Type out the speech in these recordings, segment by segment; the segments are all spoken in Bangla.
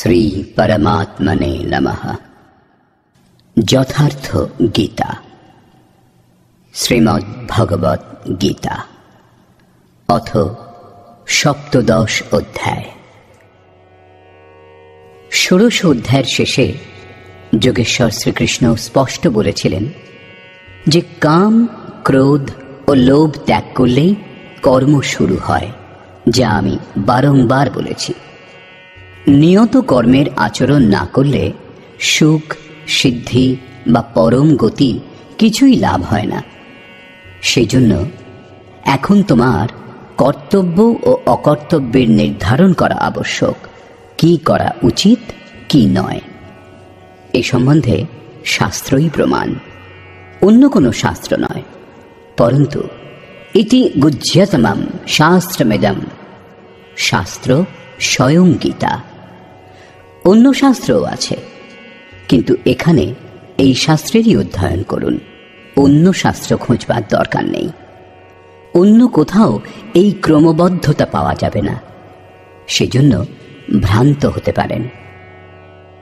শ্রী পরমাত্মনে নমঃ। যথার্থ গীতা, শ্রীমদ্ ভগবত গীতা, অথ সপ্তদশ অধ্যায়। ষোড়শ অধ্যায়ের শেষে যোগেশ্বর শ্রীকৃষ্ণ স্পষ্ট বলেছিলেন যে কাম, ক্রোধ ও লোভ ত্যাগ করলেই কর্ম শুরু হয়, যা আমি বারংবার বলেছি। নিয়ত কর্মের আচরণ না করলে সুখ, সিদ্ধি বা পরম গতি কিছুই লাভ হয় না। সেই জন্য এখন তোমার কর্তব্য ও অকর্তব্যের নির্ধারণ করা আবশ্যক। কি করা উচিত, কি নয়, এ সম্বন্ধে শাস্ত্রই প্রমাণ, অন্য কোনো শাস্ত্র নয়। পরন্তু ইতি গুহ্যতমম শাস্ত্রমেদম, শাস্ত্র স্বয়ং গীতা। অন্য শাস্ত্রও আছে, কিন্তু এখানে এই শাস্ত্রেরই অধ্যয়ন করুন। অন্য শাস্ত্র খোঁজবার দরকার নেই। অন্য কোথাও এই ক্রমবদ্ধতা পাওয়া যাবে না, সেজন্য ভ্রান্ত হতে পারেন।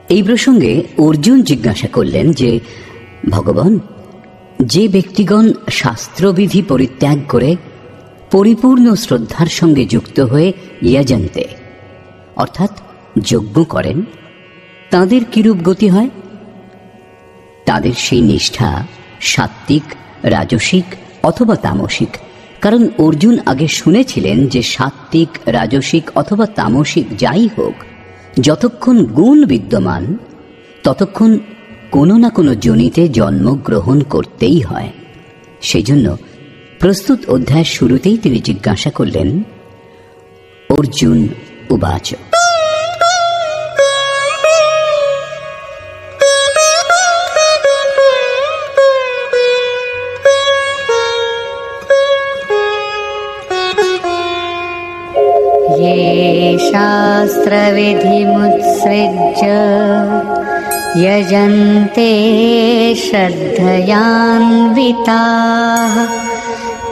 এই প্রসঙ্গে অর্জুন জিজ্ঞাসা করলেন যে, ভগবান, যে ব্যক্তিগণ শাস্ত্রবিধি পরিত্যাগ করে পরিপূর্ণ শ্রদ্ধার সঙ্গে যুক্ত হয়ে ইয়াজন্তে অর্থাৎ যজ্ঞ করেন, তাদের কিরূপ গতি হয়? তাদের সেই নিষ্ঠা সাত্ত্বিক, রাজসিক অথবা তামসিক। কারণ অর্জুন আগে শুনেছিলেন যে সাত্ত্বিক, রাজসিক অথবা তামসিক যাই হোক, যতক্ষণ গুণ বিদ্যমান ততক্ষণ কোনো না কোনো যোনিতে জন্মগ্রহণ করতেই হয়। সেই জন্য প্রস্তুত অধ্যায়ের শুরুতেই তিনি জিজ্ঞাসা করলেন, অর্জুন উবাচ, ये शास्त्रविधिमुत्सृज्य यजन्ते श्रद्धयान्विताः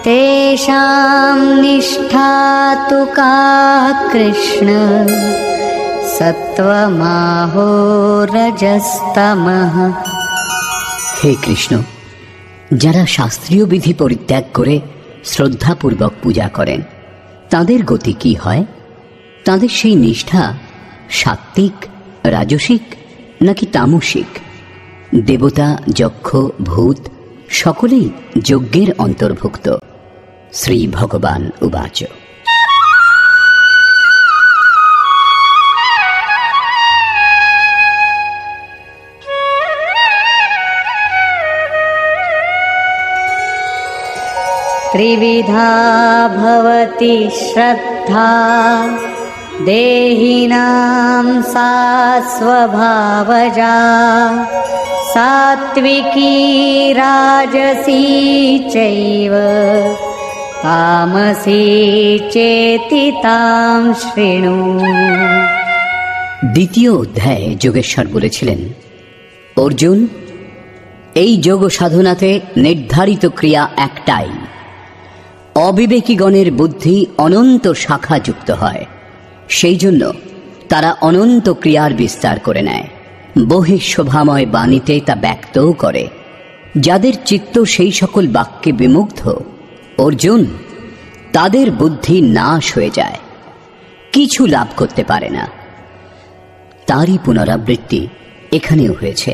तेषां निष्ठा तु का कृष्ण सत्त्वमाहो रजस्तमः। হে কৃষ্ণ, যারা শাস্ত্রীয় বিধি পরিত্যাগ করে শ্রদ্ধাপূর্বক পূজা করেন, তাদের গতি কি হয়? তাদের সেই নিষ্ঠা সাত্ত্বিক, রাজসিক নাকি তামসিক? দেবতা, যক্ষ, ভূত সকলেই যজ্ঞের অন্তর্ভুক্ত। শ্রী ভগবান উবাচ, त्रिविधा भवति श्रद्धा देहिनां सा स्वभावजा सात्विकी राजसी चैव तामसी चेति तां शृणु। দ্বিতীয় অধ্যায়ে যোগেশ্বর বলেছিলেন, অর্জুন, এই যোগ সাধনাতে নির্ধারিত ক্রিয়া একটাই। অবিবেকীগণের বুদ্ধি অনন্ত শাখা যুক্ত হয়, সেই জন্য তারা অনন্ত ক্রিয়ার বিস্তার করে নেয়। বহিঃশোভাময় বাণীতে তা ব্যক্তও করে। যাদের চিত্ত সেই সকল বাক্যে বিমুগ্ধ, অর্জুন, তাদের বুদ্ধি নাশ হয়ে যায়, কিছু লাভ করতে পারে না। তারই পুনরাবৃত্তি এখানেও হয়েছে।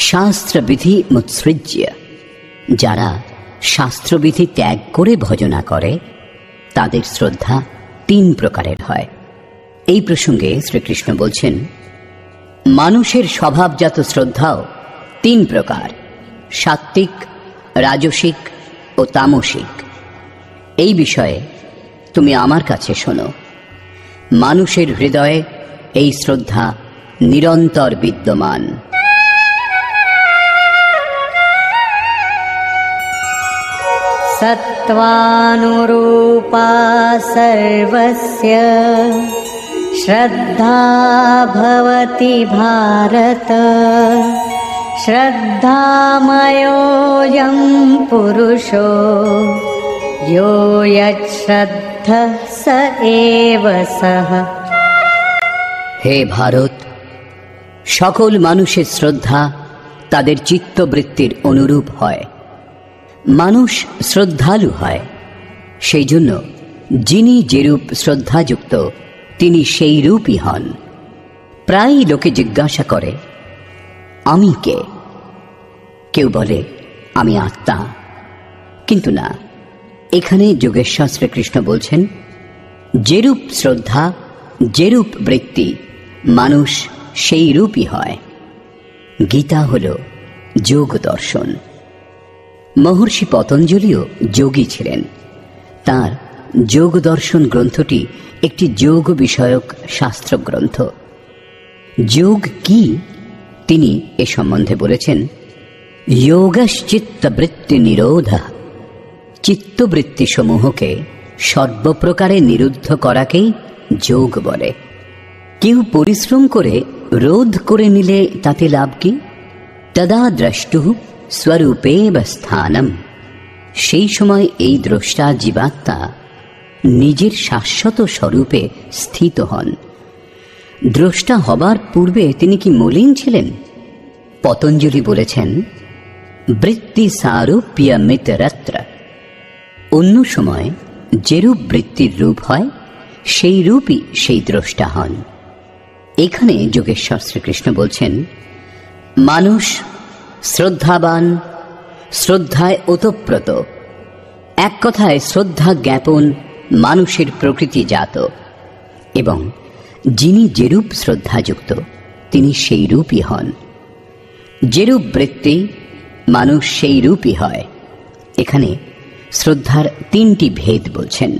শাস্ত্রবিধি মুৎসৃজ্য, যারা শাস্ত্রবিধি ত্যাগ করে ভজনা করে, তাদের শ্রদ্ধা তিন প্রকারের হয়। এই প্রসঙ্গে শ্রীকৃষ্ণ বলছেন, মানুষের স্বভাবজাত শ্রদ্ধাও তিন প্রকার, সাত্ত্বিক, রাজসিক ও তামসিক। এই বিষয়ে তুমি আমার কাছে শোনো। মানুষের হৃদয়ে এই শ্রদ্ধা নিরন্তর বিদ্যমান। सत्त्वानुरूपा सर्वस्य श्रद्धा भवति भारत श्रद्धामयोऽयं पुरुषो यो यच्छ्रद्धः स एव सः। হে ভারত, সকল মানুষের শ্রদ্ধা তাদের চিত্তবৃত্তির অনুরূপ হয়। মানুষ শ্রদ্ধালু হয়, সেই জন্য যিনি যেরূপ শ্রদ্ধাযুক্ত তিনি সেই রূপই হন। প্রায় লোকে জিজ্ঞাসা করে, আমি কে? কেউ বলে, আমি আত্মা। কিন্তু না, এখানে যোগেশ্বর শ্রীকৃষ্ণ বলছেন, যেরূপ শ্রদ্ধা, যেরূপ বৃত্তি, মানুষ সেই রূপই হয়। গীতা হল যোগ দর্শন। মহর্ষি পতঞ্জলিও যোগী ছিলেন। তাঁর যোগ দর্শন গ্রন্থটি একটি যোগ বিষয়ক শাস্ত্র গ্রন্থ। যোগ কি তিনি এ সম্বন্ধে বলেছেন, যোগশ্চিত্তবৃত্তি নিরোধা। চিত্তবৃত্তি সমূহকে সর্বপ্রকারে নিরুদ্ধ করাকেই যোগ বলে। কেউ পরিশ্রম করে রোধ করে নিলে তাতে লাভ কি? তদা দ্রষ্টু স্বরূপেব স্থানম। সেই সময় এই দ্রষ্টা জীবাত্মা নিজের শাশ্বত স্বরূপে স্থিত হন। দ্রষ্টা হবার পূর্বে তিনি কি মলিন ছিলেন? পতঞ্জলি বলেছেন, বৃত্তি সারূপ্যমিতরত্র। অন্য সময় যেরূপ বৃত্তির রূপ হয় সেই রূপই সেই দ্রষ্টা হন। এখানে যোগেশ্বর শ্রীকৃষ্ণ বলছেন, মানুষ শ্রদ্ধাবান, শ্রদ্ধায় ওতপ্রোত। এক কথায় শ্রদ্ধা জ্ঞাপন মানুষের প্রকৃতিজাত, এবং যিনি যেরূপ শ্রদ্ধাযুক্ত তিনি সেই রূপই হন। যেরূপ বৃত্তি, মানুষ সেই রূপই হয়। এখানে শ্রদ্ধার তিনটি ভেদ বলছেন।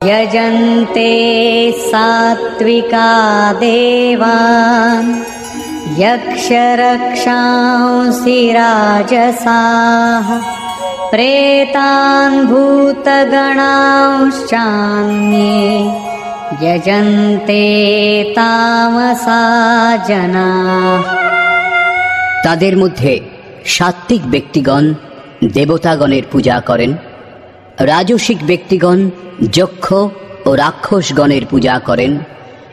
यजन्ते सात्विका देवान् यक्षरक्षांसि राजसाः प्रेतान् भूतगणांश्चान्ये यजन्ते तामसा जनाः। তাদের মধ্যে সাত্ত্বিক ব্যক্তিগণ দেবতাগণের পূজা করেন, রাজসিক ব্যক্তিগণ যক্ষ ও রাক্ষসগণের পূজা করেন,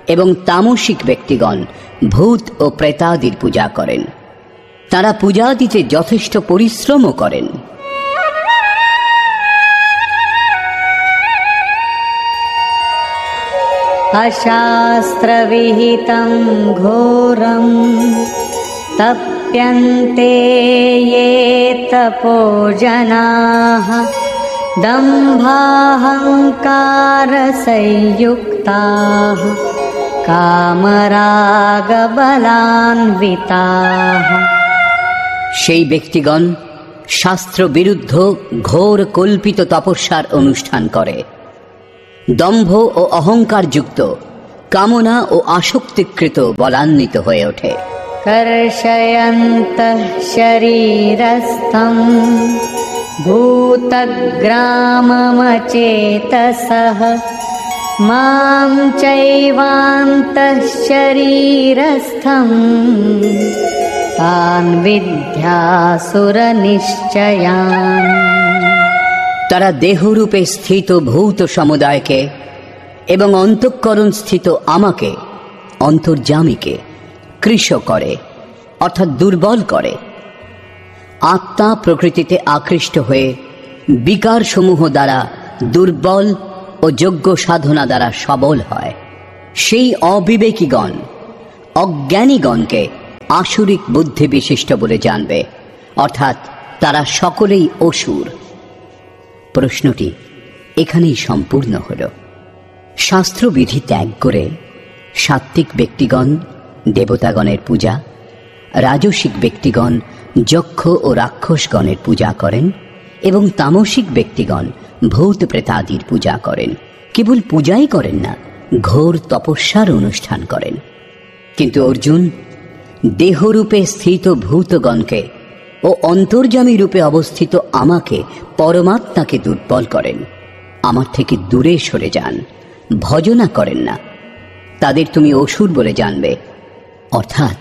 এবং তামসিক ব্যক্তিগণ ভূত ও প্রেতাদির পূজা করেন। তারা পূজা দিতে যথেষ্ট পরিশ্রমও করেন। अशास्त्रविहितं घोरं तप्यन्ते ये तपो जनाः दम्भाहङ्कारसंयुक्ताः कामरागबलान्विताः। সেই ব্যক্তিগণ শাস্ত্র বিরুদ্ধ ঘোর কল্পিত তপস্যার অনুষ্ঠান করে, দম্ভ ও অহংকার যুক্ত কামনা ও আসক্তিকৃত বলান্বিত হয়ে ওঠে। कर्षयन्तः शरीरस्थं भूतग्राममचेतसः मां चैवान्तः शरीरस्थं तान् विद्यासुरनिश्चयान्। তারা দেহরূপে স্থিত ভূত সমুদায়কে এবং অন্তঃকরণ স্থিত আমাকে, অন্তর্যামীকে কৃশ করে, অর্থাৎ দুর্বল করে। আত্মা প্রকৃতিতে আকৃষ্ট হয়ে বিকার সমূহ দ্বারা দুর্বল ও যোগ্য সাধনা দ্বারা সবল হয়। সেই অবিবেকীগণ অজ্ঞানীগণকে আসুরিক বুদ্ধি বিশিষ্ট বলে জানবে, অর্থাৎ তারা সকলেই অসুর। প্রশ্নটি এখানেই সম্পূর্ণ হল। শাস্ত্রবিধি ত্যাগ করে সাত্ত্বিক ব্যক্তিগণ দেবতাগণের পূজা, রাজসিক ব্যক্তিগণ যক্ষ ও রাক্ষসগণের পূজা করেন, এবং তামসিক ব্যক্তিগণ ভূত প্রেতাদির পূজা করেন। কেবল পূজাই করেন না, ঘোর তপস্যার অনুষ্ঠান করেন। কিন্তু অর্জুন দেহরূপে স্থিত ভূতগণকে ও অন্তর্যামী রূপে অবস্থিত আমাকে, পরমাত্মাকে দুর্বল করেন। আমার থেকে দূরে সরে যান, ভজনা করেন না। তাদের তুমি অসুর বলে জানবে, অর্থাৎ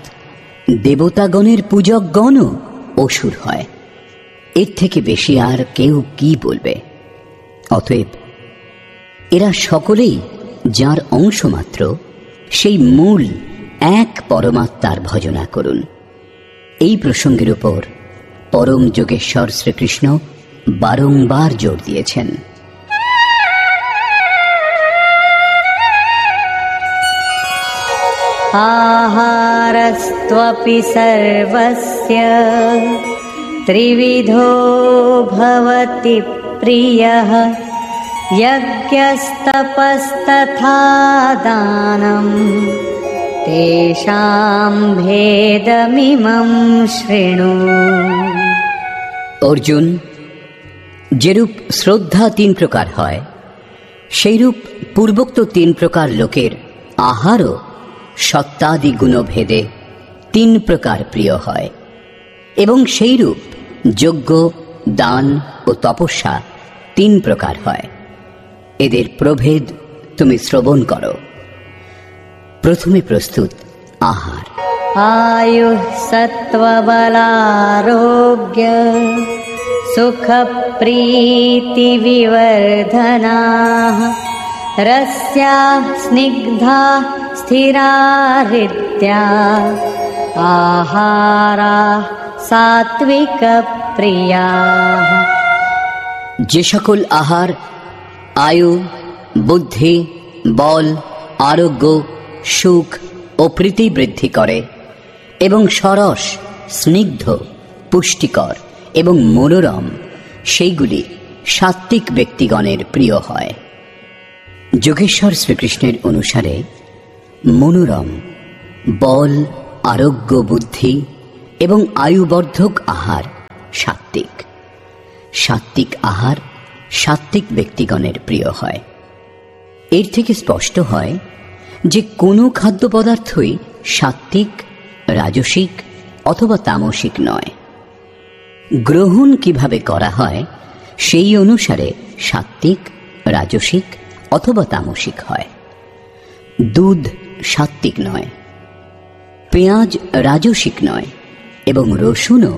দেবতাগণের পূজকগণও অসুর হয়। এর থেকে বেশি আর কেউ কি বলবে? অতএব এরা সকলেই যার অংশ মাত্র, সেই মূল এক পরমাত্মার ভজনা করুন। এই প্রসঙ্গের উপর পরম যোগেশ্বর শ্রীকৃষ্ণ বারংবার জোর দিয়েছেন। আহারস্ত্বপি সর্বস্য ত্রিবিধো ভবতি প্রিয়ঃ যজ্ঞস্তপস্তথা দানম তেষাং ভেদমিমং শৃণু। অর্জুন, যেরূপ শ্রদ্ধা 3 প্রকার হয়, সেইরূপ পূর্বোক্ত 3 প্রকার লোকের আহারও সত্তাদি গুণভেদে 3 প্রকার প্রিয় হয়, এবং সেইরূপ যজ্ঞ, দান ও তপস্যা 3 প্রকার হয়। এদের প্রভেদ তুমি শ্রবণ করো। প্রথমে প্রস্তুত আহার। আয়ুঃ সত্ত্ববলারোগ্য সুখ প্রীতি বিবর্ধনাঃ রস্যাঃ স্নিগ্ধাঃ স্থিরা হৃদ্যাঃ আহারাঃ সাত্বিক প্রিয়াঃ। যে সকল আহার আয়ু, বুদ্ধি, বল, আরোগ্য, সুখ ও প্রীতি বৃদ্ধি করে এবং সরস, স্নিগ্ধ, পুষ্টিকর এবং মনোরম, সেইগুলি সাত্ত্বিক ব্যক্তিগণের প্রিয় হয়। যোগেশ্বর শ্রীকৃষ্ণের অনুসারে মনোরম, বল, আরোগ্য, বুদ্ধি এবং আয়ুবর্ধক আহার সাত্ত্বিক। সাত্ত্বিক আহার সাত্ত্বিক ব্যক্তিগণের প্রিয় হয়। এর থেকে স্পষ্ট হয় যে কোনো খাদ্য পদার্থই সাত্ত্বিক, রাজসিক অথবা তামসিক নয়। গ্রহণ কিভাবে করা হয় সেই অনুসারে সাত্ত্বিক, রাজসিক অথবা তামসিক হয়। দুধ সাত্ত্বিক নয়, পেঁয়াজ রাজসিক নয় এবং রসুনও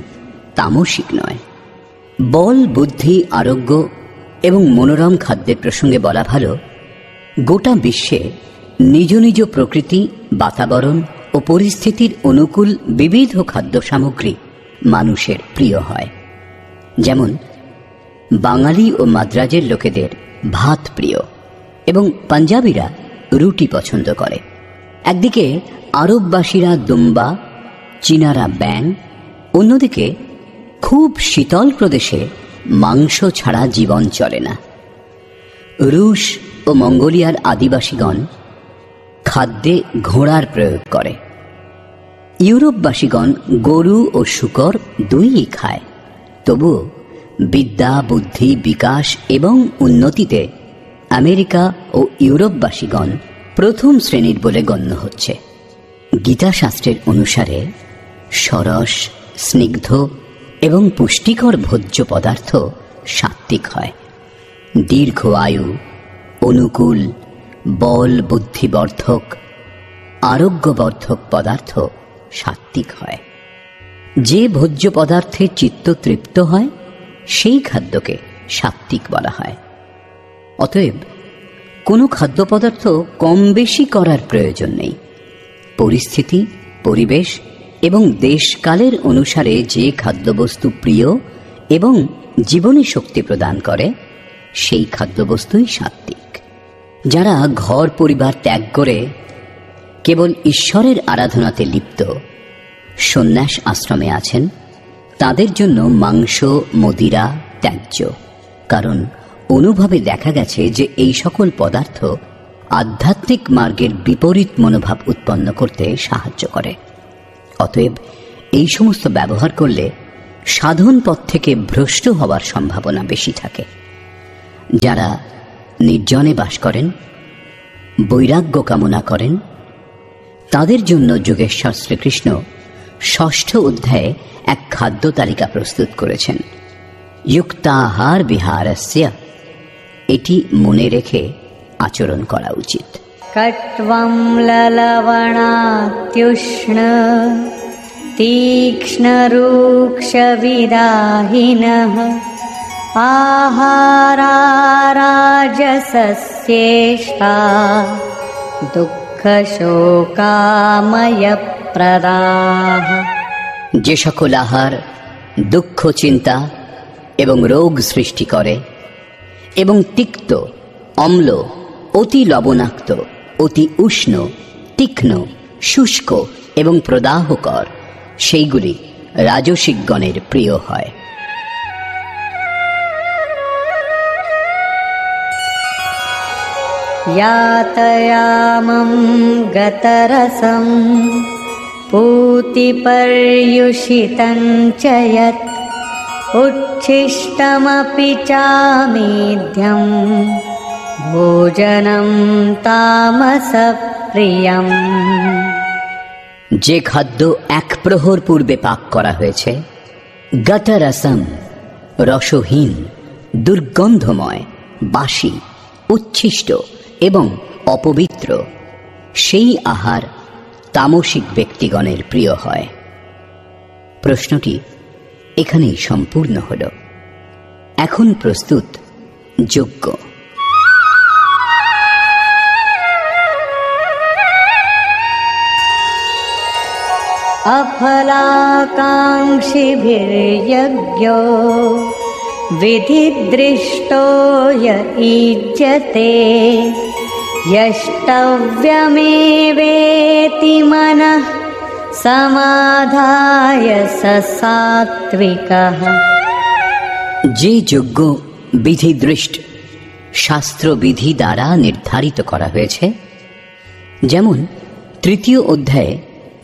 তামসিক নয়। বল, বুদ্ধি, আরোগ্য এবং মনোরম খাদ্যের প্রসঙ্গে বলা ভালো, গোটা বিশ্বে নিজ নিজ প্রকৃতি, বাতাবরণ ও পরিস্থিতির অনুকূল বিবিধ খাদ্য সামগ্রী মানুষের প্রিয় হয়। যেমন বাঙালি ও মাদ্রাজের লোকেদের ভাত প্রিয় এবং পাঞ্জাবিরা রুটি পছন্দ করে। একদিকে আরববাসীরা দুম্বা, চীনারা ব্যাং, অন্যদিকে খুব শীতল প্রদেশে মাংস ছাড়া জীবন চলে না। রুশ ও মঙ্গোলিয়ার আদিবাসীগণ খাদ্যে ঘোড়ার প্রয়োগ করে। ইউরোপবাসীগণ গরু ও শূকর দুইই খায়। তবুও বিদ্যা, বুদ্ধি, বিকাশ এবং উন্নতিতে আমেরিকা ও ইউরোপবাসীগণ প্রথম শ্রেণীর বলে গণ্য হচ্ছে। গীতাশাস্ত্রের অনুসারে সরস, স্নিগ্ধ এবং পুষ্টিকর ভোজ্য পদার্থ সাত্ত্বিক হয়। দীর্ঘ আয়ু, অনুকূল, বল, বুদ্ধিবর্ধক, আরোগ্যবর্ধক পদার্থ সাত্ত্বিক হয়। যে ভোজ্য পদার্থে চিত্ত তৃপ্ত হয় সেই খাদ্যকে সাত্ত্বিক বলা হয়। অতএব কোনো খাদ্য পদার্থ কম বেশি করার প্রয়োজন নেই। পরিস্থিতি, পরিবেশ এবং দেশকালের অনুসারে যে খাদ্যবস্তু প্রিয় এবং জীবনে শক্তি প্রদান করে সেই খাদ্যবস্তুই সাত্ত্বিক। যারা ঘর পরিবার ত্যাগ করে কেবল ঈশ্বরের আরাধনাতে লিপ্ত, সন্ন্যাস আশ্রমে আছেন, তাদের জন্য মাংস, মদিরা ত্যায্য। কারণ অনুভবে দেখা গেছে যে এই সকল পদার্থ আধ্যাত্মিক মার্গের বিপরীত মনোভাব উৎপন্ন করতে সাহায্য করে। অতএব এই সমস্ত ব্যবহার করলে সাধন পথ থেকে ভ্রষ্ট হওয়ার সম্ভাবনা বেশি থাকে। যারা নির্জনে বাস করেন, বৈরাগ্য কামনা করেন, তাদের জন্য যোগেশ্বর শ্রীকৃষ্ণ ৬ষ্ঠ অধ্যায়ে এক খাদ্য তালিকা প্রস্তুত করেছেন। যুক্তাহার বিহারস্য। এটি মনে রেখে আচরণ করা উচিত। কট্বম ললবণাত্युष्ण तीक्ष्ण रूक्ष विदाहिनः आहारा राजसस्य सर्वश्रेष्ठा दुःखशोकामयप्रदाः। যে সকল আহার দুঃখ, চিন্তা এবং রোগ সৃষ্টি করে এবং তিক্ত, অম্ল, অতি লবণাক্ত, অতি উষ্ণ, তীক্ষ্ণ, শুষ্ক এবং প্রদাহকর, সেইগুলি রাজসিকগণের প্রিয় হয়। यातयामं गतरसं पूतिपर्युषितं च यत् उच्छिष्टमपि चामेध्यं भोजनं तामसप्रियम्। যে খাদ্য এক প্রহর পূর্বে পাক করা হয়েছে, গতরসম, রসহীন, দুর্গন্ধময়, বাসি, উচ্ছিষ্ট এবং অপবিত্র, সেই আহার তামসিক ব্যক্তিগণের প্রিয় হয়। প্রশ্নটি এখানেই সম্পূর্ণ হল। এখন প্রস্তুত যজ্ঞ। अफलाकाङ्क्षिभिर्यज्ञो विधिदृष्टो य ईज्यते यष्टव्यमेवेति मनः समाधाय स सात्विकः। যে যজ্ঞ বিধিদৃষ্ট, শাস্ত্র বিধি দ্বারা নির্ধারিত করা হয়েছে, যেমন তৃতীয় অধ্যায়ে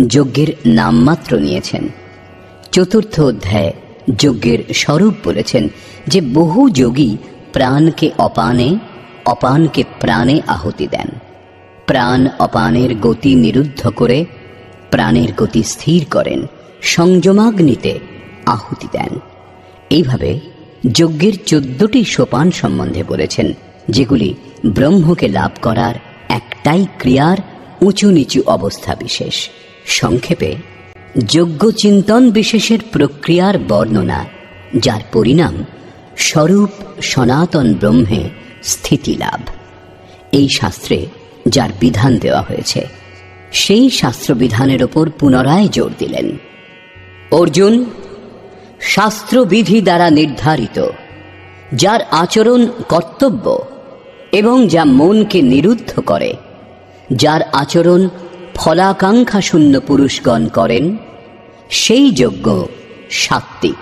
যজ্ঞের নামমাত্র নিয়েছেন, চতুর্থ অধ্যায়ে যজ্ঞের স্বরূপ বলেছেন যে বহু যোগী প্রাণকে অপানে, অপানকে প্রাণে আহুতি দেন, প্রাণ অপানের গতি নিরুদ্ধ করে প্রাণের গতি স্থির করেন, সংযমাগ্নিতে আহুতি দেন। এইভাবে যজ্ঞের 14টি সোপান সম্বন্ধে বলেছেন, যেগুলি ব্রহ্মকে লাভ করার একটাই ক্রিয়ার উঁচু নিচু অবস্থা বিশেষ। সংক্ষেপে যজ্ঞ চিন্তন বিশেষের প্রক্রিয়ার বর্ণনা, যার পরিণাম স্বরূপ সনাতন ব্রহ্মে স্থিতি লাভ। এই শাস্ত্রে যার বিধান দেওয়া হয়েছে, সেই শাস্ত্রবিধানের ওপর পুনরায় জোর দিলেন। অর্জুন, শাস্ত্রবিধি দ্বারা নির্ধারিত, যার আচরণ কর্তব্য এবং যা মনকে নিরুদ্ধ করে, যার আচরণ ফলাকাঙ্ক্ষা শূন্য পুরুষগণ করেন, সেই যজ্ঞ সাত্ত্বিক।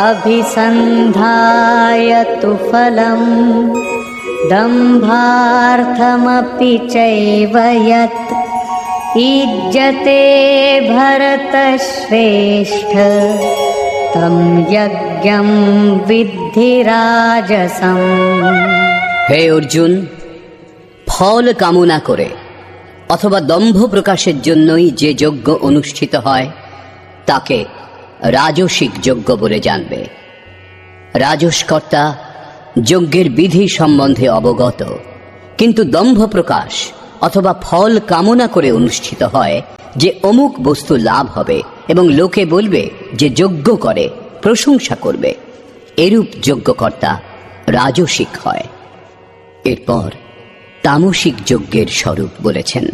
अभिसन्धाय तु फलम् दम्भार्थमपि चैव यत् ईज्यते भरतश्रेष्ठ तं यज्ञं विद्धि राजसम्। হে অর্জুন, ফল কামনা করে অথবা দম্ভ প্রকাশের জন্যই যে যজ্ঞ অনুষ্ঠিত হয়, তাকে রাজসিক যজ্ঞ বলে জানবে। রাজসকর্তা যজ্ঞের বিধি সম্বন্ধে অবগত, কিন্তু দম্ভ প্রকাশ অথবা ফল কামনা করে অনুষ্ঠিত হয় যে অমুক বস্তু লাভ হবে এবং লোকে বলবে যে যজ্ঞ করে, প্রশংসা করবে, এরূপ যজ্ঞকর্তা রাজসিক হয়। এরপর তামসিক যজ্ঞের স্বরূপ বলেছেন।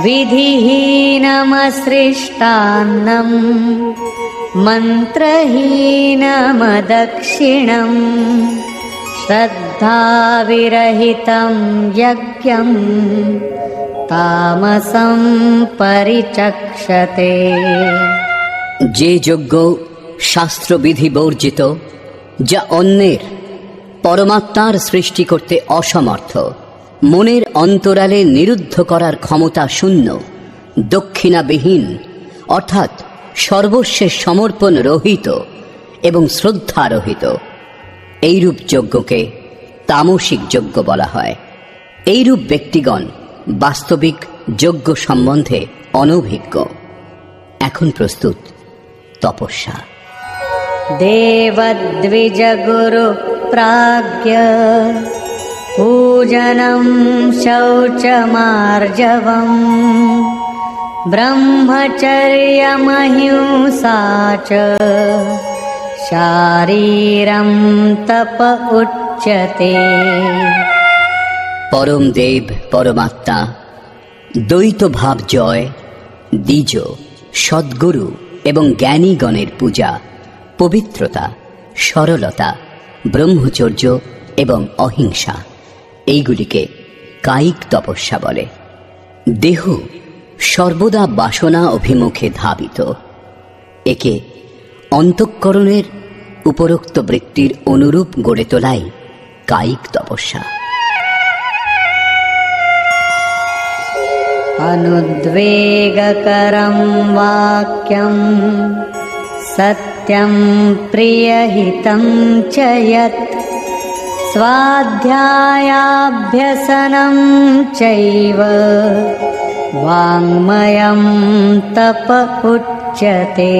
विधिहीनमसृष्टान्नं मन्त्रहीनमदक्षिणं श्रद्धाविरहितं यज्ञं तामसं परिचक्षते। যে যজ্ঞ শাস্ত্রবিধি বর্জিত, যা অন্যের পরমাত্মার সৃষ্টি করতে অসমর্থ, মনের অন্তরালে নিরুদ্ধ করার ক্ষমতা শূন্য, দক্ষিণাবিহীন অর্থাৎ সর্বস্বের সমর্পণ রহিত এবং শ্রদ্ধারহিত, এইরূপ যজ্ঞকে তামসিক যজ্ঞ বলা হয়। এইরূপ ব্যক্তিগণ বাস্তবিক যজ্ঞ সম্বন্ধে অনভিজ্ঞ। এখন প্রস্তুত তপস্যা। देवद्विजगुरु प्राज्ञ पूजनं शौचमार्जवम् ब्रह्मचर्यमहिंसा च शारीरं तप उच्यते। परम देव परमात्मा द्वैत भाव जय দ্বিজ সদ্গুরু এবং জ্ঞানীগণের পূজা, পবিত্রতা, সরলতা, ব্রহ্মচর্য এবং অহিংসা, এইগুলিকে কায়িক তপস্যা বলে। দেহ সর্বদা বাসনা অভিমুখে ধাবিত। একে অন্তঃকরণের উপরোক্ত বৃত্তির অনুরূপ গড়ে তোলাই কায়িক তপস্যা। अनुद्वेगकरं वाक्यं सत्यं प्रियहितं च यत् स्वाध्यायाभ्यसनं चैव वाङ्मयं तप उच्यते।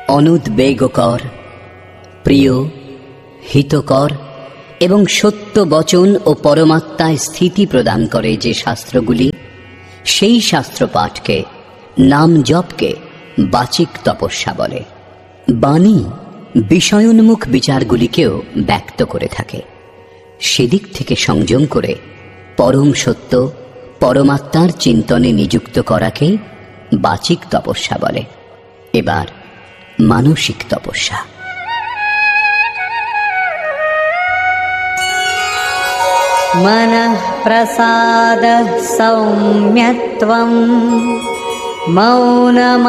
অনুদ্বেগকর, প্রিয়, হিতকর এবং সত্য বচন ও পরমাত্মায় স্থিতি প্রদান করে যে শাস্ত্রগুলি, সেই শাস্ত্র পাঠকে, নাম জপকে বাচিক তপস্যা বলে। বাণী বিষয়োন্মুখ বিচারগুলিকেও ব্যক্ত করে থাকে। সেদিক থেকে সংযম করে পরম সত্য পরমাত্মার চিন্তনে নিযুক্ত করাকে বাচিক তপস্যা বলে। এবার মানসিক তপস্যা। मनः प्रसादः सौम्यत्वं मौनमात्मविनिग्रहः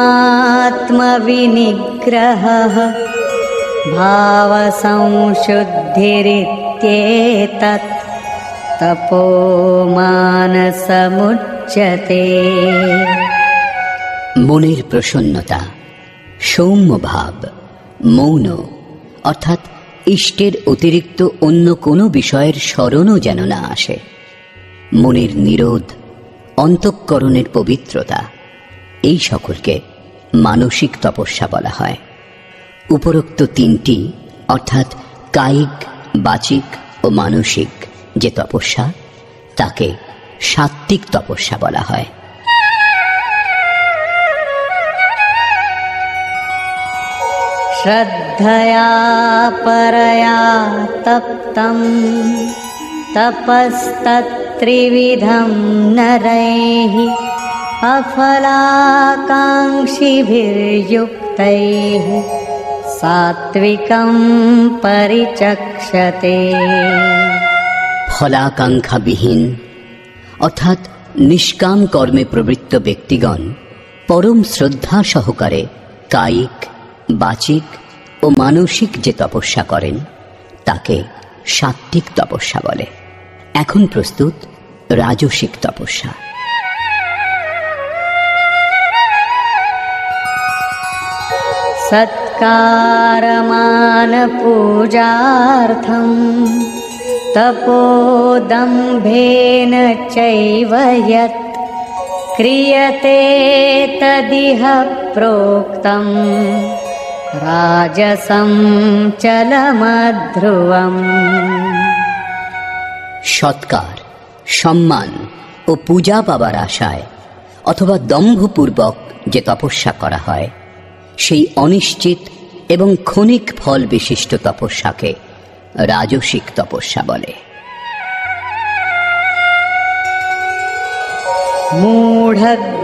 भावसंशुद्धिरित्येतत् तपो मानसमुच्यते। মনের প্রসন্নতা, সৌম্য ভাব, মৌন অর্থাৎ ইষ্টের অতিরিক্ত অন্য কোনো বিষয়ের স্মরণও যেন না আসে, মনের নিরোধ, অন্তঃকরণের পবিত্রতা, এই সকলকে মানসিক তপস্যা বলা হয়। উপরোক্ত তিনটি অর্থাৎ কায়িক, বাচিক ও মানসিক যে তপস্যা, তাকে সাত্ত্বিক তপস্যা বলা হয়। श्रद्धया परया तप्तं तपस्तत्त्रिविधं नरैः अफलाकाङ्क्षिभिर्युक्तैः सात्विकं परिचक्षते। ফলাকাঙ্ক্ষাবিহীন অর্থাৎ নিষ্কাম কর্মে প্রবৃত্ত ব্যক্তিগণ পরম শ্রদ্ধা সহকারে কায়িক, বাচিক ও মানসিক যে তপস্যা করেন, তাকে সাত্ত্বিক তপস্যা বলে। এখন প্রস্তুত রাজসিক তপস্যা। सत्कारमान पूजार्थं तपोदम्भेन चैव यत् क्रियते तदिह प्रोक्तं राजसं चलमध्रुवम्। সৎকার, সম্মান ও পূজা পাবার আশায় অথবা দম্ভপূর্বক যে তপস্যা করা হয়, সেই অনিশ্চিত এবং ক্ষণিক ফল বিশিষ্ট তপস্যাকে রাজসিক তপস্যা বলে। मूढग्राहेणात्मनो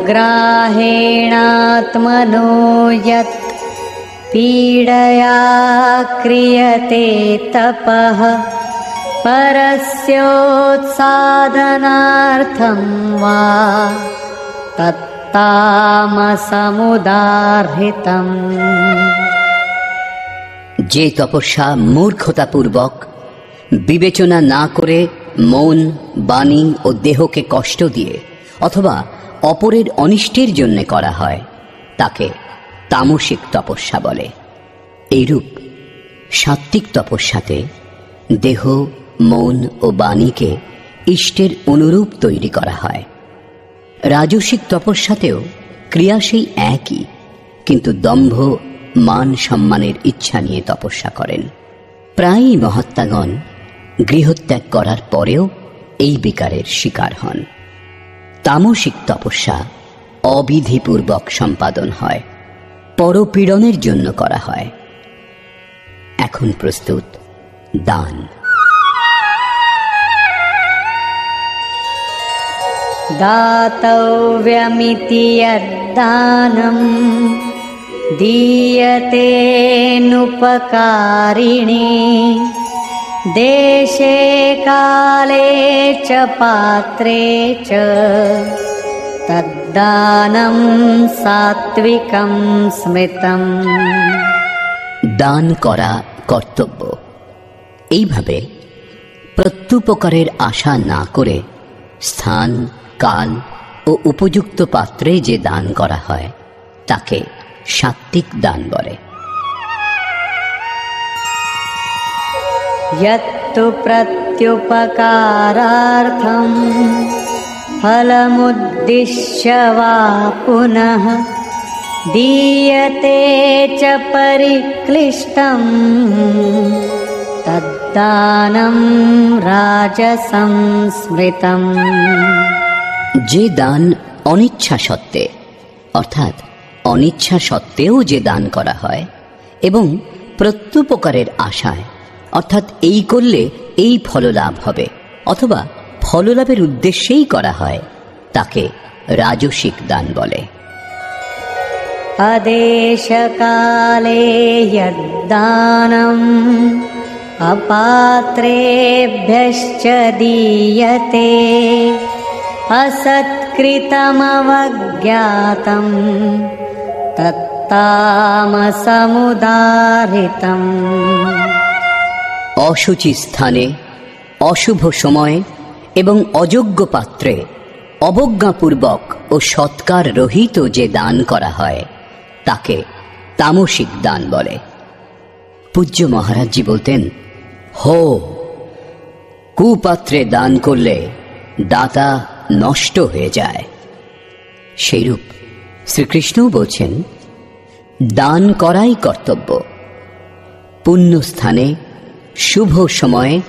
यत् पीडया क्रियते तपः परस्योत्साधनार्थं वा तत्तामसमुदाहृतम्। যে তপস্যা মূর্খতাপূর্বক বিবেচনা না করে মন, বাণী ও দেহকে কষ্ট দিয়ে অথবা অপরের অনিষ্টের জন্য করা হয়, তাকে তামসিক তপস্যা বলে। এইরূপ সাত্ত্বিক তপস্যাতে দেহ, মন ও বাণীকে ইষ্টের অনুরূপ তৈরি করা হয়। রাজসিক তপস্যাতেও ক্রিয়া সেই একই, কিন্তু দম্ভ, মান সম্মানের ইচ্ছা নিয়ে তপস্যা করেন। প্রায়ই মহাত্মাগণ গৃহত্যাগ করার পরেও এই বিকারের শিকার হন। তামসিক তপস্যা অবিধিপূর্বক সম্পাদন হয়, পরপীড়নের জন্য করা হয়। এখন প্রস্তুত দান। दातव्यमिति यद्दानं दीयतेऽनुपकारिणे देशे काले च पात्रे च तद्दानं सात्विकं स्मृतं। দান করা কর্তব্য। এইভাবে প্রত্যুপকারের আশা না করে স্থান, কাল ও উপযুক্ত পাত্রে যে দান করা হয় তাকে সাত্ত্বিক দান বলে। यत्तु प्रत्युपकारार्थं फलमुद्दिश्य वा पुनः दीयते च परिक्लिष्टं तद्दानं राजसं स्मृतं। যে দান অনিচ্ছা সত্ত্বে, অর্থাৎ অনিচ্ছা সত্ত্বেও যে দান করা হয় এবং প্রত্যুপকারের আশায়, অর্থাৎ এই করলে এই ফললাভ হবে অথবা ফললাভের উদ্দেশ্যেই করা হয়, তাকে রাজসিক দান বলে। अदेशकाले यद्दानम् अपात्रेभ्यश्च दीयते असत्कृतमवज्ञातं तत्तामसमुदाहृतम्। অশুচি স্থানে, অশুভ সময়ে এবং অযোগ্য পাত্রে অবজ্ঞাপূর্বক ও সৎকার রহিত যে দান করা হয় তাকে তামসিক দান বলে। পূজ্য মহারাজজি বলতেন, হো, কুপাত্রে দান করলে দাতা নষ্ট হয়ে যায়। সেইরূপ শ্রীকৃষ্ণও বলছেন, দান করাই কর্তব্য। পুণ্যস্থানে, শুভ সময়ে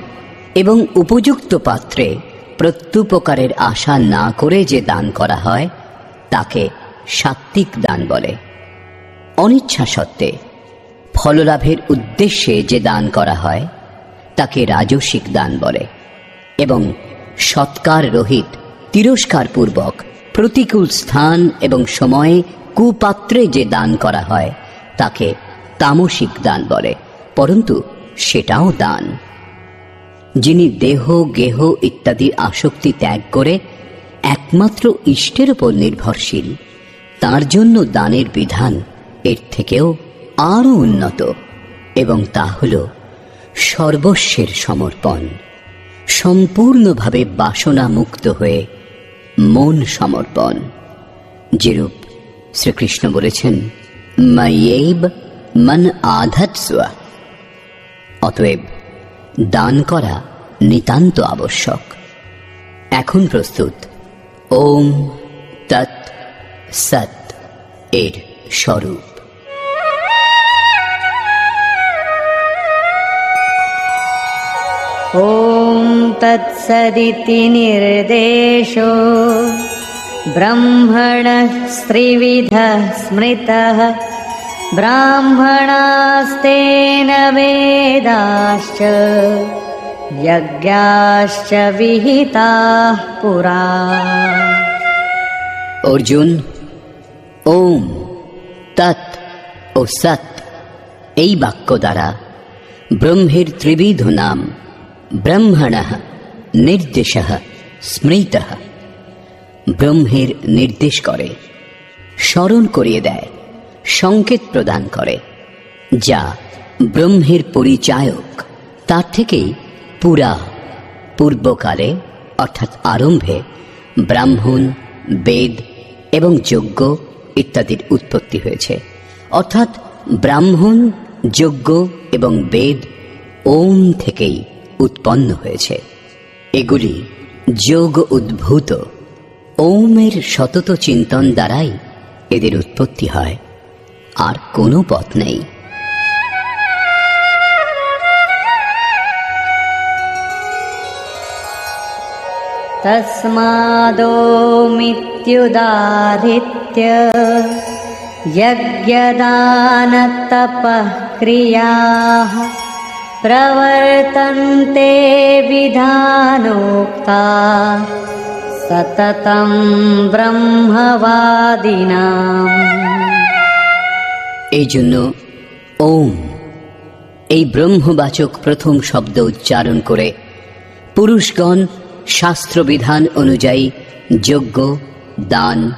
এবং উপযুক্ত পাত্রে প্রত্যুপকারের আশা না করে যে দান করা হয় তাকে সাত্ত্বিক দান বলে। অনিচ্ছা সত্ত্বে ফললাভের উদ্দেশ্যে যে দান করা হয় তাকে রাজসিক দান বলে এবং সৎকার রহিত, তিরস্কার পূর্বক প্রতিকূল স্থান এবং সময়ে কুপাত্রে যে দান করা হয় তাকে তামসিক দান বলে। পরন্তু সেটাও দান। যিনি দেহ, গেহ ইত্যাদি আসক্তি ত্যাগ করে একমাত্র ইষ্টের উপর নির্ভরশীল, তার জন্য দানের বিধান এর থেকেও আরো উন্নত, এবং তা হল সর্বস্বের সমর্পণ, সম্পূর্ণভাবে বাসনা মুক্ত হয়ে মন সমর্পণ। যেরূপ শ্রীকৃষ্ণ বলেছেন, ময়্যেব মন আধৎস্ব। অতএব দান করা নিতান্ত আবশ্যক। এখন প্রস্তুত ওম তৎ সৎ এর স্বরূপ। ॐ तत्सदिति निर्देशो ब्रह्मणः त्रिविधः स्मृतः ब्राह्मणास्तेन वेदाश्च यज्ञाश्च विहिताः पुरा। অর্জুন, ওম, তৎ ও সৎ এই বাক্য দ্বারা ব্রহ্মের ত্রিবিধ নাম ব্রহ্মণঃ নির্দেশঃ স্মৃতঃ, ব্রহ্মের নির্দেশ করে, স্মরণ করিয়ে দেয়, সংকেত প্রদান করে, যা ব্রহ্মের পরিচায়ক, তার থেকেই পুরা, পূর্বকালে অর্থাৎ আরম্ভে ব্রাহ্মণ, বেদ এবং যজ্ঞ ইত্যাদির উৎপত্তি হয়েছে। অর্থাৎ ব্রাহ্মণ, যজ্ঞ এবং বেদ ওম থেকেই উৎপন্ন হয়েছে। এগুলি যোগ উদ্ভূত। ওমের সতত চিন্তন দ্বারাই এদের উৎপত্তি হয়, আর কোনো পথ নেই। तस्मादोमित्युदाहृत्य यज्ञदानतपः क्रियाः प्रवर्तन्ते विधानोक्ता सततं ব্রহ্মবাদিনাম। এই জন্য ওম এই ব্রহ্মবাচক প্রথম শব্দ উচ্চারণ করে পুরুষগণ শাস্ত্রবিধান অনুযায়ী যজ্ঞ, দান,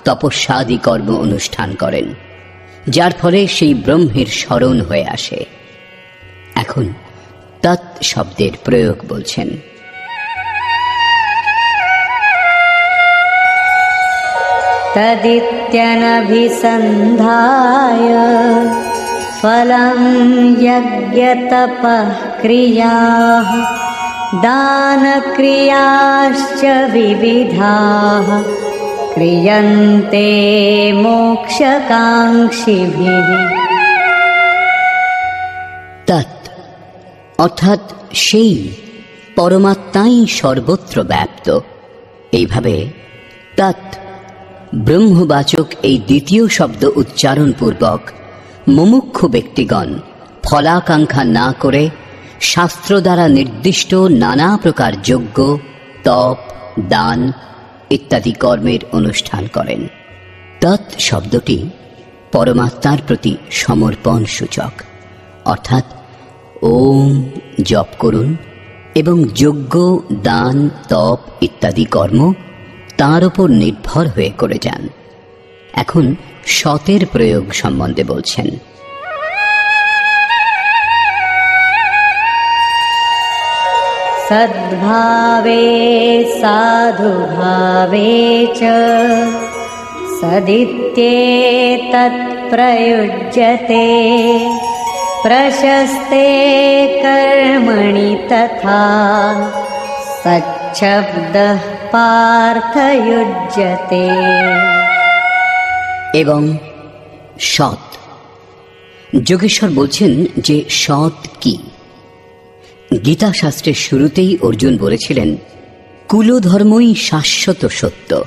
তপস্যাদি কর্ম অনুষ্ঠান করেন, যার ফলে সেই ব্রহ্মের স্মরণ হয়ে আসে। এখন তৎ শব্দের প্রয়োগ বলছেন। তদিত্যনভিসন্ধায় ফলং যজ্ঞতপঃ ক্রিয়াঃ দানক্রিয়াশ্চ বিবিধাঃ ক্রিয়ন্তে মোক্ষকাঙ্ক্ষিভিঃ। তৎ অর্থাৎ সেই পরমাত্মাই সর্বত্র ব্যাপ্ত। এইভাবে তৎ ব্রহ্মবাচক এই দ্বিতীয় শব্দ উচ্চারণ পূর্বক মুমুক্ষু ব্যক্তিগণ ফলাকাঙ্ক্ষা না করে শাস্ত্র দ্বারা নির্দিষ্ট নানা প্রকার যজ্ঞ, তপ, দান ইত্যাদি কর্মের অনুষ্ঠান করেন। তৎ শব্দটি পরমাত্মার প্রতি সমর্পণ সূচক, অর্থাৎ ওম জপ করুন এবং যজ্ঞ, দান, তপ ইত্যাদি কর্ম তার উপর নির্ভর হয়ে করে যান। এখন সতের প্রয়োগ সম্বন্ধে বলছেন। সদ্ভাবে সাধুভাবে চ সদিত্যেতৎ প্রয়ুজ্যতে প্রশস্তে কর্মণি তথা সচ্ছব্দঃ পার্থয়ুজ্যতে। এবং সৎ। যোগেশ্বর বলছেন যে সৎ কি। গীতা শাস্ত্রের শুরুতেই অর্জুন বলেছিলেন কুলধর্মই শাশ্বত সত্য।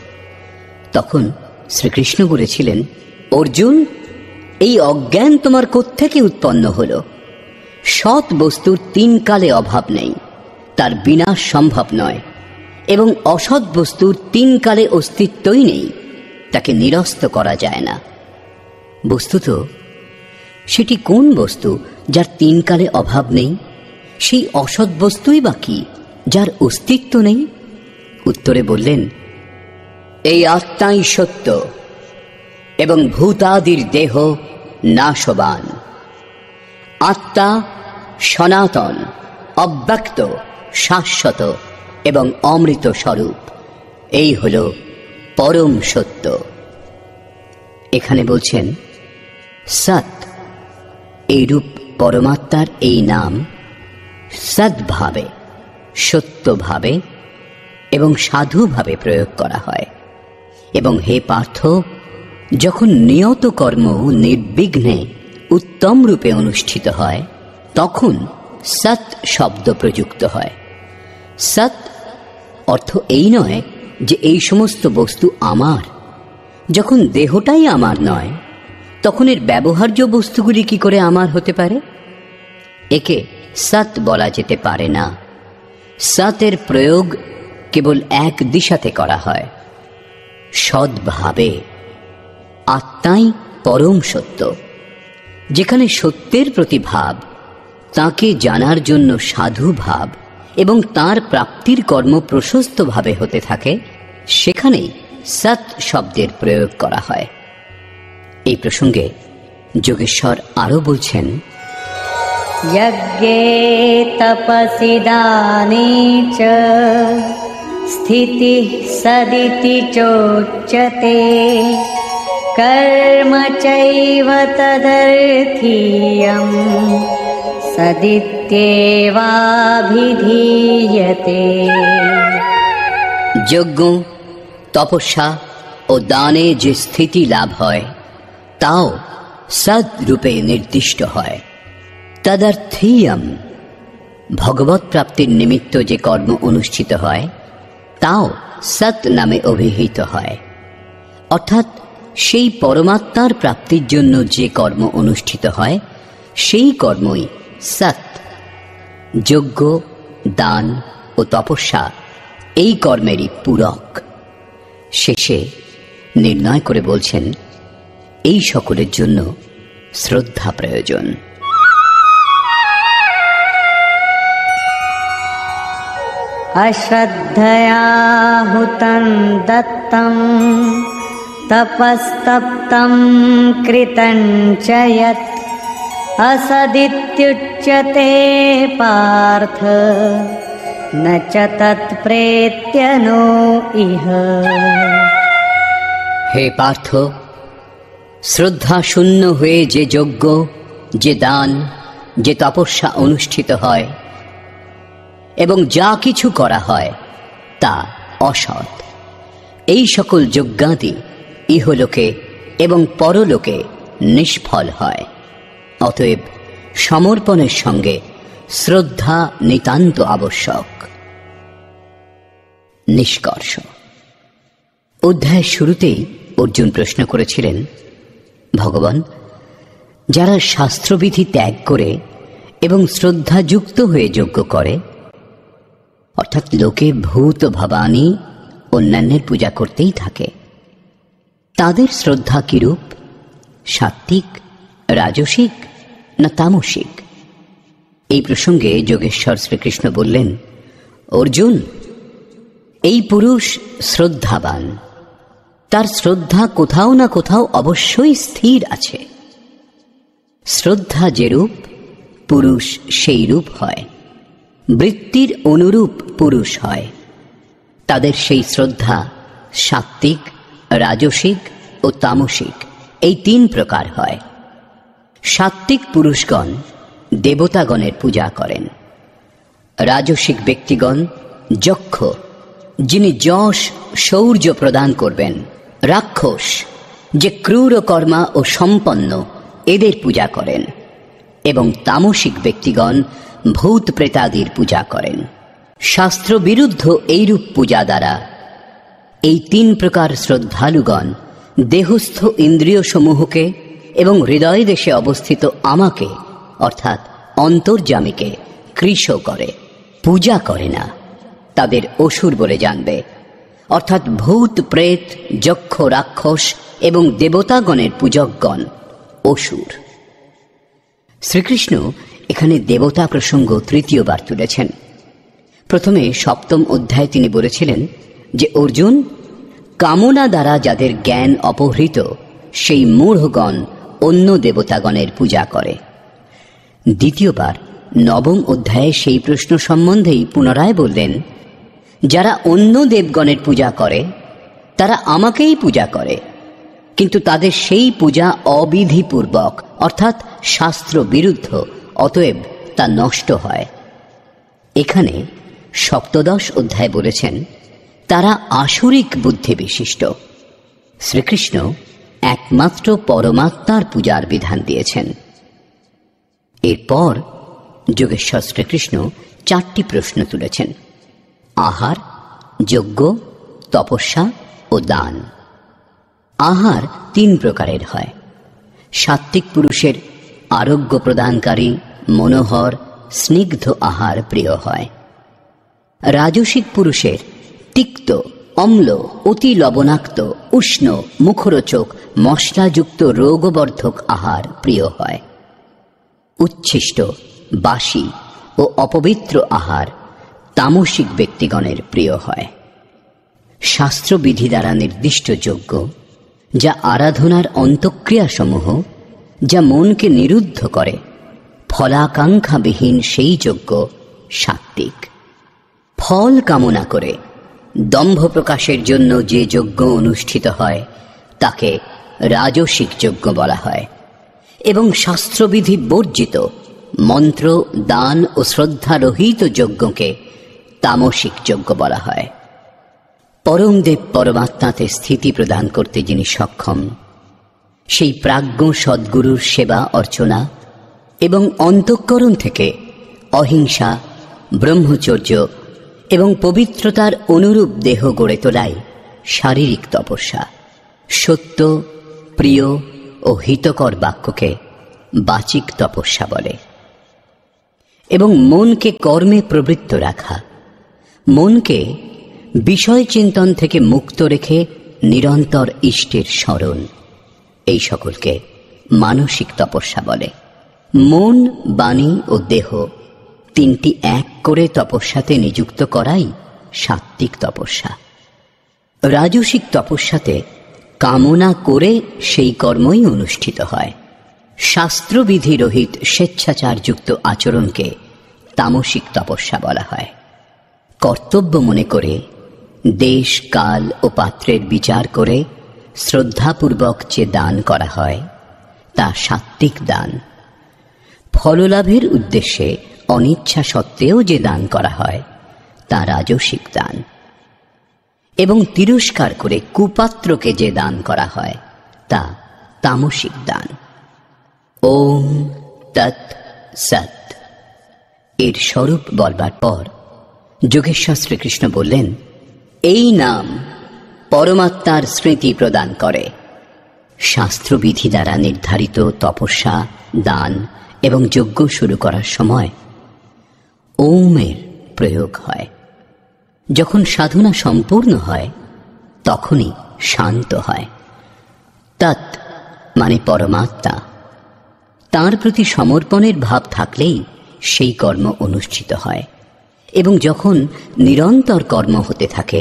তখন শ্রীকৃষ্ণ বলেছিলেন, অর্জুন, এই অজ্ঞান তোমার কোত্থেকে উৎপন্ন হল? সৎ বস্তুর তিন কালে অভাব নেই, তার বিনাশ সম্ভব নয়, এবং অসৎ বস্তুর তিন কালে অস্তিত্বই নেই, তাকে নিরস্ত করা যায় না। বস্তুত সেটি কোন বস্তু যার তিন কালে অভাব নেই? সেই অসৎ বস্তুই বা কি যার অস্তিত্ব নেই? উত্তরে বললেন, এই আত্মাই সত্য এবং ভূতাদির দেহ নাশবান। আত্মা সনাতন, অব্যক্ত, শাশ্বত এবং অমৃত স্বরূপ। এই হল পরম সত্য। এখানে বলছেন সৎ। এইরূপ পরমাত্মার এই নাম সদ্ভাবে, সত্যভাবে এবং সাধুভাবে প্রয়োগ করা হয়। এবং হে পার্থ, যখন নিয়ত কর্ম নির্বিঘ্নে উত্তম রূপে অনুষ্ঠিত হয়, তখন সৎ শব্দ প্রযুক্ত হয়। সৎ অর্থ এই নয় যে এই সমস্ত বস্তু আমার। যখন দেহটাই আমার নয়, তখন এর ব্যবহার্য বস্তুগুলি কি করে আমার হতে পারে? একে সৎ বলা যেতে পারে না। সতের প্রয়োগ কেবল এক দিশাতে করা হয়, সদ্ভাবে। আত্মাই পরম সত্য। যেখানে সত্যের প্রতি ভাব, তাকে জানার জন্য সাধু ভাব এবং তার প্রাপ্তির কর্ম প্রশস্তভাবে হতে থাকে, সেখানেই সৎ শব্দের প্রয়োগ করা হয়। এই প্রসঙ্গে যোগেশ্বর আরো বলছেন, যজ্ঞে তপসি দানে চ স্থিতিঃ সদিতি চোচ্যতে কর্ম চৈব তদর্থীয়ং সদিত্যেবাভিধীয়তে। যজ্ঞ, তপস্যা ও দানে যে স্থিতি লাভ হয়, তাও সদ্রূপে নির্দিষ্ট হয়। তদর্থীয়ম, ভগবৎ প্রাপ্তির নিমিত্ত যে কর্ম অনুষ্ঠিত হয়, তাও সৎ নামে অভিহিত হয়। অর্থাৎ সেই পরমাত্মার প্রাপ্তির জন্য যে কর্ম অনুষ্ঠিত হয় সেই কর্মই সৎ। যজ্ঞ, দান ও তপস্যা এই কর্মেরই পূরক। শেষে নির্ণয় করে বলছেন, এই সকলের জন্য শ্রদ্ধা প্রয়োজন। अश्रद्धया हुतं दत्तं तपस्तप्तं कृतं च यत् असदित्युच्यते पार्थ न च तत्प्रेत्य नो इह। হে পার্থ, শ্রদ্ধা শূন্য হয়ে যে যজ্ঞ, যে দান, যে তপস্যা অনুষ্ঠিত হয় এবং যা কিছু করা হয় তা অসৎ। এই সকল যজ্ঞাদি ইহলোকে এবং পরলোকে নিষ্ফল হয়। অতএব সমর্পণের সঙ্গে শ্রদ্ধা নিতান্ত আবশ্যক। নিষ্কর্ষ। অধ্যায়ের শুরুতেই অর্জুন প্রশ্ন করেছিলেন, ভগবান, যারা শাস্ত্রবিধি ত্যাগ করে এবং শ্রদ্ধাযুক্ত হয়ে যজ্ঞ করে, অর্থাৎ লোকে ভূত ভবানী অন্যান্যের পূজা করতেই থাকে, তাদের শ্রদ্ধা কিরূপ? সাত্ত্বিক, রাজসিক না তামসিক? এই প্রসঙ্গে যোগেশ্বর শ্রীকৃষ্ণ বললেন, অর্জুন, এই পুরুষ শ্রদ্ধাবান, তার শ্রদ্ধা কোথাও না কোথাও অবশ্যই স্থির আছে। শ্রদ্ধা যেরূপ, পুরুষ সেই রূপ হয়। বৃত্তির অনুরূপ পুরুষ হয়। তাদের সেই শ্রদ্ধা সাত্ত্বিক, রাজসিক ও তামসিক এই তিন প্রকার হয়। সাত্ত্বিক পুরুষগণ দেবতাগণের পূজা করেন। রাজসিক ব্যক্তিগণ যক্ষ, যিনি যশ শৌর্য প্রদান করবেন, রাক্ষস, যে ক্রূর কর্মা ও সম্পন্ন, এদের পূজা করেন। এবং তামসিক ব্যক্তিগণ ভূত প্রেতাদির পূজা করেন। শাস্ত্র বিরুদ্ধ এইরূপ পূজা দ্বারা এই তিন প্রকার শ্রদ্ধালুগণ দেহস্থ ইন্দ্রিয় সমূহকে এবং হৃদয় দেশে অবস্থিত আমাকে অর্থাৎ অন্তর্যামীকে কৃশ করে, পূজা করে না। তাদের অসুর বলে জানবে, অর্থাৎ ভূত প্রেত, যক্ষ, রাক্ষস এবং দেবতাগণের পূজকগণ অসুর। শ্রীকৃষ্ণ এখানে দেবতা প্রসঙ্গ তৃতীয়বার তুলেছেন। প্রথমে 7ম অধ্যায়ে তিনি বলেছিলেন যে অর্জুন, কামনা দ্বারা যাদের জ্ঞান অপহৃত সেই মূঢ়গণ অন্য দেবতাগণের পূজা করে। দ্বিতীয়বার 9ম অধ্যায়ে সেই প্রশ্ন সম্বন্ধেই পুনরায় বললেন, যারা অন্য দেবগণের পূজা করে তারা আমাকেই পূজা করে, কিন্তু তাদের সেই পূজা অবিধিপূর্বক অর্থাৎ শাস্ত্র বিরুদ্ধ, অতএব তা নষ্ট হয়। এখানে 7ম অধ্যায় বলেছেন তারা আসুরিক বুদ্ধি বিশিষ্ট। শ্রীকৃষ্ণ একমাত্র পরমাত্মার পূজার বিধান দিয়েছেন। এরপর যোগেশ্বর শ্রীকৃষ্ণ 4টি প্রশ্ন তুলেছেন: আহার, যজ্ঞ, তপস্যা ও দান। আহার 3 প্রকারের হয়। সাত্ত্বিক পুরুষের আরোগ্য প্রদানকারী, মনোহর, স্নিগ্ধ আহার প্রিয় হয়। রাজসিক পুরুষের তিক্ত, অম্ল, অতি লবণাক্ত, উষ্ণ, মুখরোচক, মশলাযুক্ত রোগবর্ধক আহার প্রিয় হয়। উচ্ছিষ্ট, বাসি ও অপবিত্র আহার তামসিক ব্যক্তিগণের প্রিয় হয়। শাস্ত্রবিধি দ্বারা নির্দিষ্ট যজ্ঞ, যা আরাধনার অন্তঃক্রিয়াসমূহ, যা মনকে নিরুদ্ধ করে, ফলাকাঙ্ক্ষাবিহীন সেই যজ্ঞ সাত্ত্বিক। ফল কামনা করে দম্ভ প্রকাশের জন্য যে যজ্ঞ অনুষ্ঠিত হয় তাকে রাজসিক যজ্ঞ বলা হয়, এবং শাস্ত্রবিধি বর্জিত মন্ত্র, দান ও শ্রদ্ধারহিত যজ্ঞকে তামসিক যজ্ঞ বলা হয়। পরমদেব পরমাত্মাতে স্থিতি প্রদান করতে যিনি সক্ষম, সেই প্রাজ্ঞ সদ্গুরুর সেবা অর্চনা এবং অন্তঃকরণ থেকে অহিংসা, ব্রহ্মচর্য এবং পবিত্রতার অনুরূপ দেহ গড়ে তোলাই শারীরিক তপস্যা। সত্য, প্রিয় ও হিতকর বাক্যকে বাচিক তপস্যা বলে। এবং মনকে কর্মে প্রবৃত্ত রাখা, মনকে বিষয় চিন্তন থেকে মুক্ত রেখে নিরন্তর ইষ্টের স্মরণ, এই সকলকে মানসিক তপস্যা বলে। মন, বাণী ও দেহ তিনটি এক করে তপস্যাতে নিযুক্ত করাই সাত্ত্বিক তপস্যা। রাজসিক তপস্যাতে কামনা করে সেই কর্মই অনুষ্ঠিত হয়। শাস্ত্রবিধি রহিত স্বেচ্ছাচারযুক্ত আচরণকে তামসিক তপস্যা বলা হয়। কর্তব্য মনে করে দেশ, কাল ও পাত্রের বিচার করে শ্রদ্ধাপূর্বক যে দান করা হয় তা সাত্ত্বিক দান। ফললাভের উদ্দেশ্যে অনিচ্ছা সত্ত্বেও যে দান করা হয় তা রাজসিক দান। এবং তিরস্কার করে কুপাত্রকে যে দান করা হয় তা তামসিক দান। ওম তৎ সৎ এর স্বরূপ বলবার পর যোগেশ্বর শ্রীকৃষ্ণ বললেন, এই নাম পরমাত্মার স্মৃতি প্রদান করে। শাস্ত্রবিধি দ্বারা নির্ধারিত তপস্যা, দান এবং যজ্ঞ শুরু করার সময় ওমের প্রয়োগ হয়। যখন সাধনা সম্পূর্ণ হয় তখনই শান্ত হয়। তৎ মানে পরমাত্মা, তাঁর প্রতি সমর্পণের ভাব থাকলেই সেই কর্ম অনুষ্ঠিত হয়। এবং যখন নিরন্তর কর্ম হতে থাকে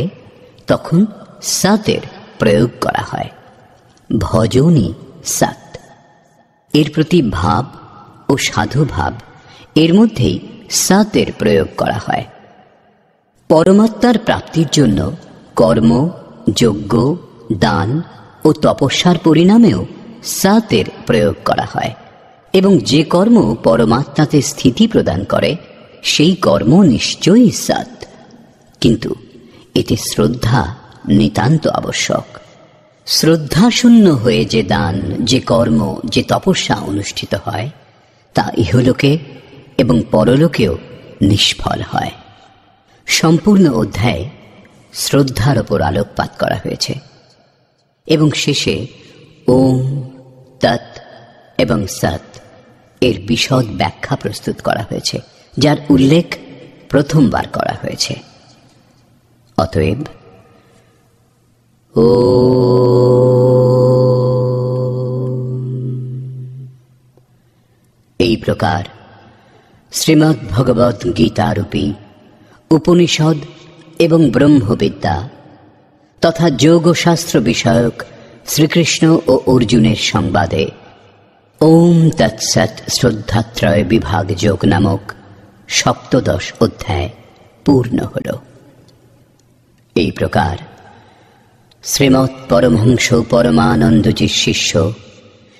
তখন সতের প্রয়োগ করা হয়। ভজনই সৎ। এর প্রতি ভাব ও সাধুভাব, এর মধ্যেই সতের প্রয়োগ করা হয়। পরমাত্মার প্রাপ্তির জন্য কর্ম, যজ্ঞ, দান ও তপস্যার পরিণামেও সতের প্রয়োগ করা হয়। এবং যে কর্ম পরমাত্মাতে স্থিতি প্রদান করে সেই কর্ম নিশ্চয়ই সৎ, কিন্তু এতে শ্রদ্ধা নিতান্ত আবশ্যক। শ্রদ্ধাশূন্য হয়ে যে দান, যে কর্ম, যে তপস্যা অনুষ্ঠিত হয় তা ইহলোকে এবং পরলোকেও নিষ্ফল হয়। সম্পূর্ণ অধ্যায়ে শ্রদ্ধার ওপর আলোকপাত করা হয়েছে এবং শেষে ওম, তৎ এবং সৎ এর বিশদ ব্যাখ্যা প্রস্তুত করা হয়েছে, যার উল্লেখ প্রথমবার করা হয়েছে। অতএব এই প্রকার শ্রীমদ্ ভগবদ্ গীতারূপী উপনিষদ এবং ব্রহ্মবিদ্যা তথা যোগশাস্ত্র বিষয়ক শ্রীকৃষ্ণ ও অর্জুনের সংবাদে ওম তৎসৎ শ্রদ্ধাত্রয় বিভাগ যোগ নামক সপ্তদশ অধ্যায় পূর্ণ হল। এই প্রকার শ্রীমৎ পরমহংস পরমানন্দজির শিষ্য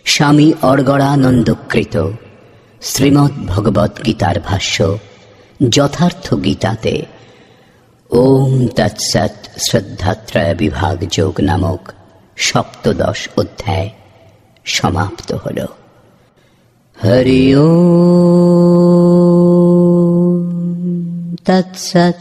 স্বামী অর্গড়ানন্দকৃত শ্রীমদ্ ভগবদ্ গীতার ভাষ্য যথার্থ গীতাতে ওম তৎসৎ শ্রদ্ধাত্রয় বিভাগ যোগ নামক সপ্তদশ অধ্যায় সমাপ্ত হল। হরি ওম তৎসৎ।